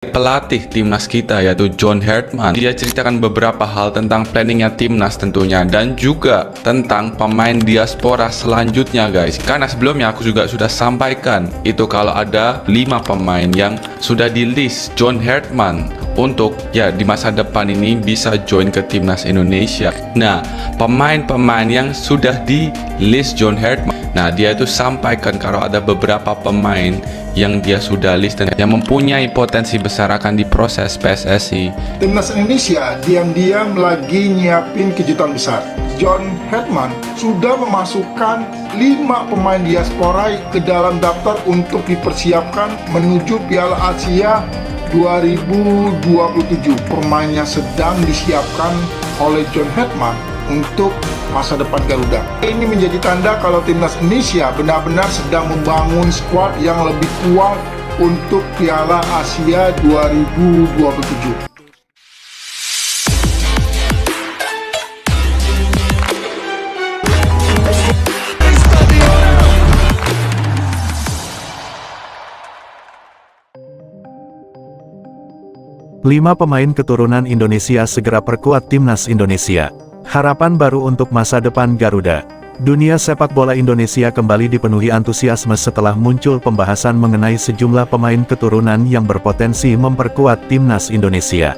pelatih timnas kita yaitu John Herdman. Dia ceritakan beberapa hal tentang planningnya timnas tentunya, dan juga tentang pemain diaspora selanjutnya guys. Karena sebelumnya aku juga sudah sampaikan itu kalau ada 5 pemain yang sudah di list John Herdman untuk ya di masa depan ini bisa join ke timnas Indonesia. Nah, pemain-pemain yang sudah di list John Herdman, nah dia itu sampaikan kalau ada beberapa pemain yang dia sudah list dan yang mempunyai potensi besar akan diproses PSSI. Timnas Indonesia diam-diam lagi nyiapin kejutan besar. John Herdman sudah memasukkan 5 pemain diaspora ke dalam daftar untuk dipersiapkan menuju Piala Asia 2027. Pemainnya sedang disiapkan oleh John Herdman untuk masa depan Garuda. Ini menjadi tanda kalau timnas Indonesia benar-benar sedang membangun skuad yang lebih kuat untuk Piala Asia 2027. Lima pemain keturunan Indonesia segera perkuat timnas Indonesia. Harapan baru untuk masa depan Garuda. Dunia sepak bola Indonesia kembali dipenuhi antusiasme setelah muncul pembahasan mengenai sejumlah pemain keturunan yang berpotensi memperkuat timnas Indonesia.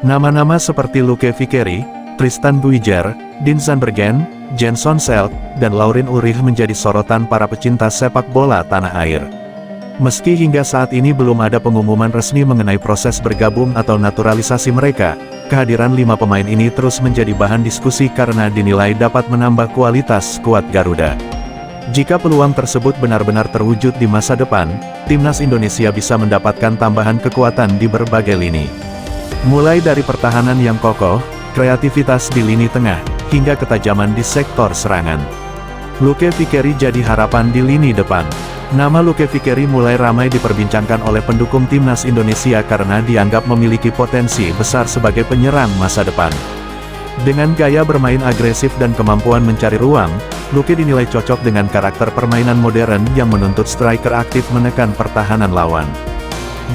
Nama-nama seperti Luke Vickery, Tristan Buijer, Dean Zandbergen, Jenson Selk, dan Laurin Ulrich menjadi sorotan para pecinta sepak bola tanah air. Meski hingga saat ini belum ada pengumuman resmi mengenai proses bergabung atau naturalisasi mereka, kehadiran 5 pemain ini terus menjadi bahan diskusi karena dinilai dapat menambah kualitas skuad Garuda. Jika peluang tersebut benar-benar terwujud di masa depan, timnas Indonesia bisa mendapatkan tambahan kekuatan di berbagai lini. Mulai dari pertahanan yang kokoh, kreativitas di lini tengah, hingga ketajaman di sektor serangan. Luke Vickery jadi harapan di lini depan. Nama Luke Vickery mulai ramai diperbincangkan oleh pendukung timnas Indonesia karena dianggap memiliki potensi besar sebagai penyerang masa depan. Dengan gaya bermain agresif dan kemampuan mencari ruang, Luke dinilai cocok dengan karakter permainan modern yang menuntut striker aktif menekan pertahanan lawan.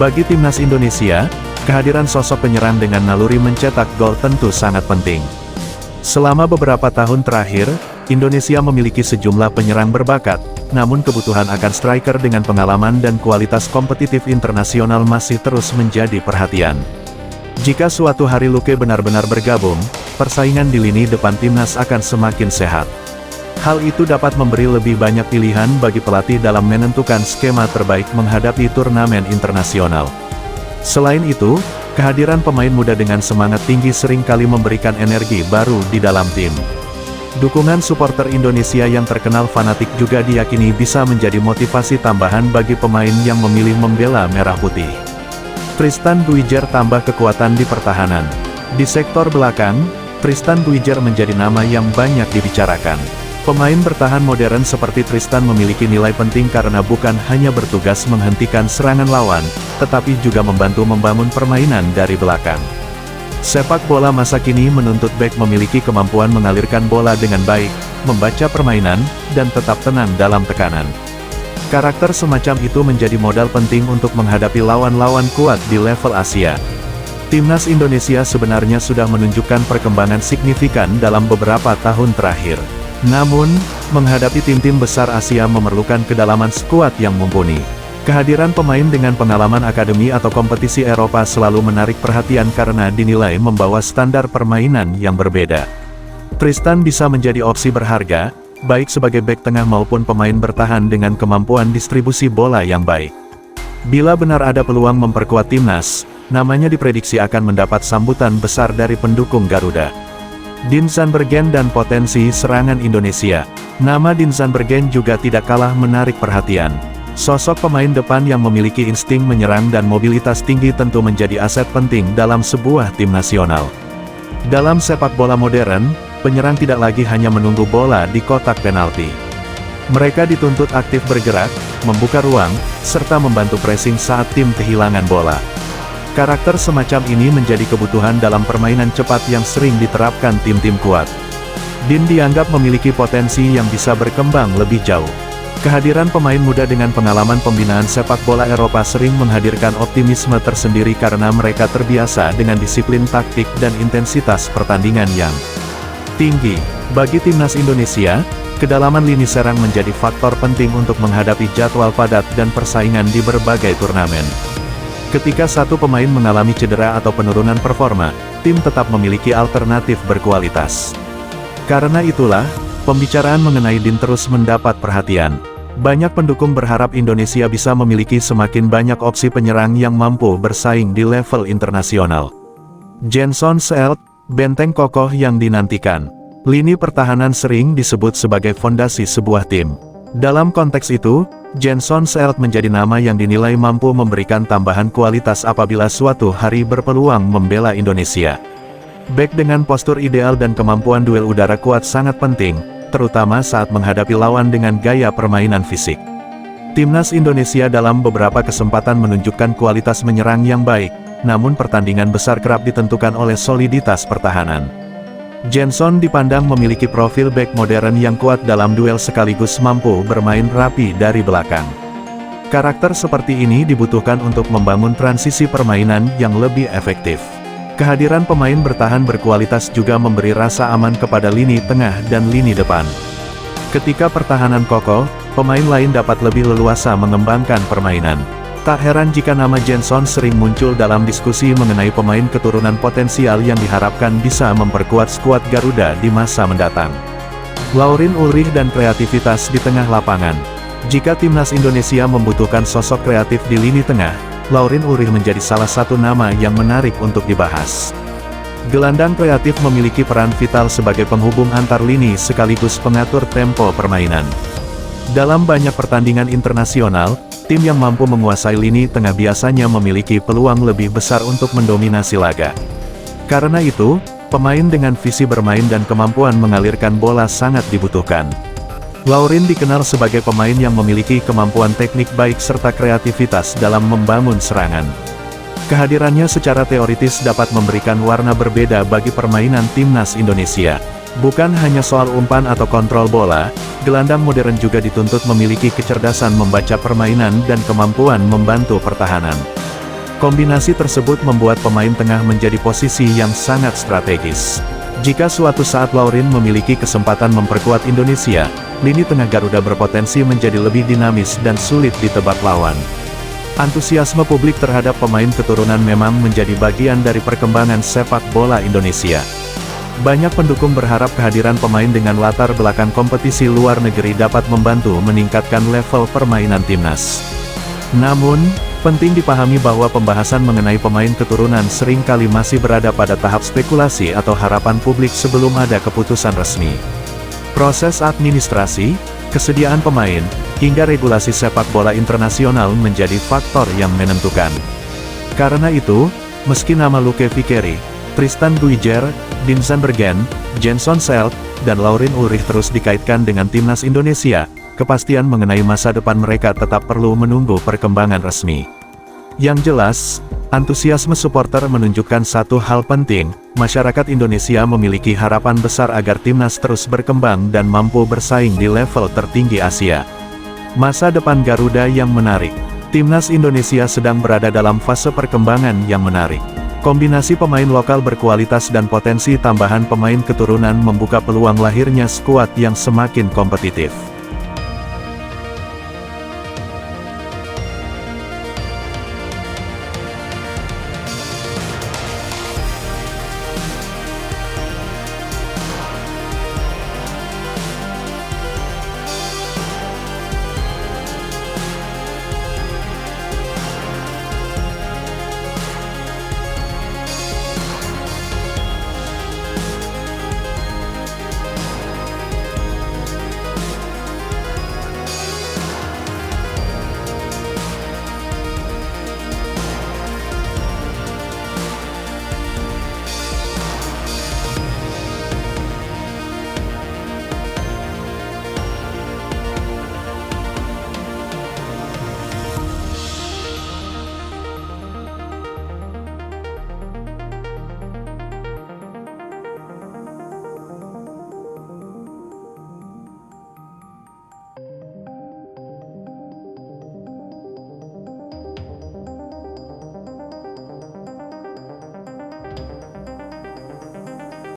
Bagi timnas Indonesia, kehadiran sosok penyerang dengan naluri mencetak gol tentu sangat penting. Selama beberapa tahun terakhir, Indonesia memiliki sejumlah penyerang berbakat, namun kebutuhan akan striker dengan pengalaman dan kualitas kompetitif internasional masih terus menjadi perhatian. Jika suatu hari Luke benar-benar bergabung, persaingan di lini depan timnas akan semakin sehat. Hal itu dapat memberi lebih banyak pilihan bagi pelatih dalam menentukan skema terbaik menghadapi turnamen internasional. Selain itu, kehadiran pemain muda dengan semangat tinggi seringkali memberikan energi baru di dalam tim. Dukungan supporter Indonesia yang terkenal fanatik juga diyakini bisa menjadi motivasi tambahan bagi pemain yang memilih membela merah putih. Tristan Buijer tambah kekuatan di pertahanan. Di sektor belakang, Tristan Buijer menjadi nama yang banyak dibicarakan. Pemain bertahan modern seperti Tristan memiliki nilai penting karena bukan hanya bertugas menghentikan serangan lawan, tetapi juga membantu membangun permainan dari belakang. Sepak bola masa kini menuntut bek memiliki kemampuan mengalirkan bola dengan baik, membaca permainan, dan tetap tenang dalam tekanan. Karakter semacam itu menjadi modal penting untuk menghadapi lawan-lawan kuat di level Asia. Timnas Indonesia sebenarnya sudah menunjukkan perkembangan signifikan dalam beberapa tahun terakhir. Namun, menghadapi tim-tim besar Asia memerlukan kedalaman skuad yang mumpuni. Kehadiran pemain dengan pengalaman akademi atau kompetisi Eropa selalu menarik perhatian karena dinilai membawa standar permainan yang berbeda. Tristan bisa menjadi opsi berharga, baik sebagai bek tengah maupun pemain bertahan dengan kemampuan distribusi bola yang baik. Bila benar ada peluang memperkuat timnas, namanya diprediksi akan mendapat sambutan besar dari pendukung Garuda. Dean Zandbergen dan potensi serangan Indonesia. Nama Dean Zandbergen juga tidak kalah menarik perhatian. Sosok pemain depan yang memiliki insting menyerang dan mobilitas tinggi tentu menjadi aset penting dalam sebuah tim nasional. Dalam sepak bola modern, penyerang tidak lagi hanya menunggu bola di kotak penalti. Mereka dituntut aktif bergerak, membuka ruang, serta membantu pressing saat tim kehilangan bola. Karakter semacam ini menjadi kebutuhan dalam permainan cepat yang sering diterapkan tim-tim kuat. Dean dianggap memiliki potensi yang bisa berkembang lebih jauh. Kehadiran pemain muda dengan pengalaman pembinaan sepak bola Eropa sering menghadirkan optimisme tersendiri karena mereka terbiasa dengan disiplin taktik dan intensitas pertandingan yang tinggi. Bagi timnas Indonesia, kedalaman lini serang menjadi faktor penting untuk menghadapi jadwal padat dan persaingan di berbagai turnamen. Ketika satu pemain mengalami cedera atau penurunan performa, tim tetap memiliki alternatif berkualitas. Karena itulah, pembicaraan mengenai Dean terus mendapat perhatian. Banyak pendukung berharap Indonesia bisa memiliki semakin banyak opsi penyerang yang mampu bersaing di level internasional. Jenson Seelt, benteng kokoh yang dinantikan. Lini pertahanan sering disebut sebagai fondasi sebuah tim. Dalam konteks itu, Jenson Seelt menjadi nama yang dinilai mampu memberikan tambahan kualitas apabila suatu hari berpeluang membela Indonesia. Bek dengan postur ideal dan kemampuan duel udara kuat sangat penting, terutama saat menghadapi lawan dengan gaya permainan fisik. Timnas Indonesia dalam beberapa kesempatan menunjukkan kualitas menyerang yang baik, namun pertandingan besar kerap ditentukan oleh soliditas pertahanan. Jenson dipandang memiliki profil bek modern yang kuat dalam duel sekaligus mampu bermain rapi dari belakang. Karakter seperti ini dibutuhkan untuk membangun transisi permainan yang lebih efektif. Kehadiran pemain bertahan berkualitas juga memberi rasa aman kepada lini tengah dan lini depan. Ketika pertahanan kokoh, pemain lain dapat lebih leluasa mengembangkan permainan. Tak heran jika nama Jenson sering muncul dalam diskusi mengenai pemain keturunan potensial yang diharapkan bisa memperkuat skuad Garuda di masa mendatang. Laurin Ulrich dan kreativitas di tengah lapangan. Jika timnas Indonesia membutuhkan sosok kreatif di lini tengah, Laurin Ulrich menjadi salah satu nama yang menarik untuk dibahas. Gelandang kreatif memiliki peran vital sebagai penghubung antar lini sekaligus pengatur tempo permainan. Dalam banyak pertandingan internasional, tim yang mampu menguasai lini tengah biasanya memiliki peluang lebih besar untuk mendominasi laga. Karena itu, pemain dengan visi bermain dan kemampuan mengalirkan bola sangat dibutuhkan. Laurin dikenal sebagai pemain yang memiliki kemampuan teknik baik serta kreativitas dalam membangun serangan. Kehadirannya secara teoritis dapat memberikan warna berbeda bagi permainan timnas Indonesia. Bukan hanya soal umpan atau kontrol bola, gelandang modern juga dituntut memiliki kecerdasan membaca permainan dan kemampuan membantu pertahanan. Kombinasi tersebut membuat pemain tengah menjadi posisi yang sangat strategis. Jika suatu saat Laurin memiliki kesempatan memperkuat Indonesia, lini tengah Garuda berpotensi menjadi lebih dinamis dan sulit ditebak lawan. Antusiasme publik terhadap pemain keturunan memang menjadi bagian dari perkembangan sepak bola Indonesia. Banyak pendukung berharap kehadiran pemain dengan latar belakang kompetisi luar negeri dapat membantu meningkatkan level permainan timnas. Namun, penting dipahami bahwa pembahasan mengenai pemain keturunan seringkali masih berada pada tahap spekulasi atau harapan publik sebelum ada keputusan resmi. Proses administrasi, kesediaan pemain, hingga regulasi sepak bola internasional menjadi faktor yang menentukan. Karena itu, meski nama Luke Vickeri, Tristan Guijer, Dean Zandbergen, Jenson Seelt, dan Laurin Ulrich terus dikaitkan dengan timnas Indonesia, kepastian mengenai masa depan mereka tetap perlu menunggu perkembangan resmi. Yang jelas, antusiasme supporter menunjukkan satu hal penting, masyarakat Indonesia memiliki harapan besar agar timnas terus berkembang dan mampu bersaing di level tertinggi Asia. Masa depan Garuda yang menarik. Timnas Indonesia sedang berada dalam fase perkembangan yang menarik. Kombinasi pemain lokal berkualitas dan potensi tambahan pemain keturunan membuka peluang lahirnya skuad yang semakin kompetitif.